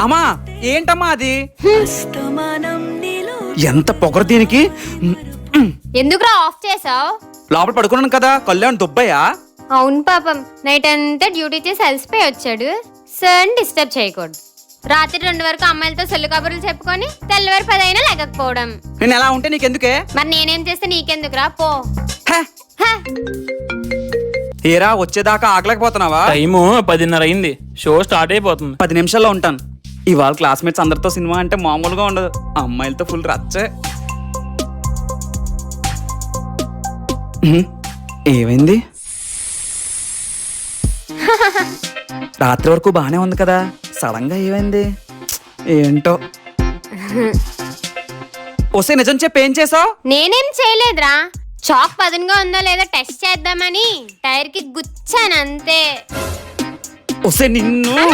అమ్మా ఏంటమ్మా అది? ఎంత పొగరు దీనికి. ఎందుకురా ఆఫ్ చేసావు? లోపల పడుకున్నాను కదా, కళ్ళు దుబ్బయ్యా? అవును పాపం, నైట్ అంతా డ్యూటీ చేసి అలసిపోయి వచ్చాడు. సార్ డిస్టర్బ్ చేయకూడదు. రాత్రి 2 వరకు అమ్మాయిలతో సొల్లు కబుర్లు చెప్పుకొని తెల్లవారు 10 అయినా లేకపోవడం. నేను ఎలా ఉంటే నీకెందుకే? మరి నేనేం చేస్తే నీకెందుకురా, పో. ఏరా వచ్చేదాకా ఆగలేకపోతున్నావా? టైము 10:30 అయింది, షో స్టార్ట్ అయిపోతుంది. 10 నిమిషాల్లో ఉంటాను. ఇవాళ క్లాస్మేట్స్ అందరితో సినిమా అంటే మామూలుగా ఉండదు, అమ్మాయిలతో ఫుల్ రచ్చే. ఏమైంది? రాత్రి వరకు బానే ఉంది కదా, సడన్ గా ఏమైంది ఏంటో. వస్తే నిజం చెప్పి ఏం చేసావు? నేనేం చేయలేదురా, చాక్ పదునుగా ఉందో లేదో టెస్ట్ చేద్దామని టైర్ కి గుచ్చాను అంతే. వస్తే నిన్ను